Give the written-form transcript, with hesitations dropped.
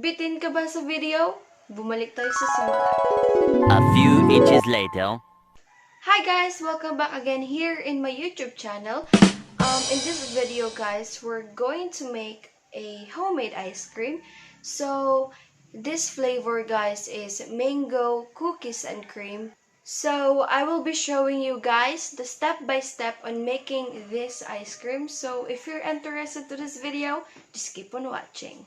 Bitin ka ba sa video? Bumalik tayo sa simula. A few inches later. Hi guys! Welcome back again here in my YouTube channel. In this video guys, we're going to make a homemade ice cream. So, this flavor guys is mango cookies and cream. So, I will be showing you guys the step-by-step on making this ice cream. So, if you're interested to this video, just keep on watching.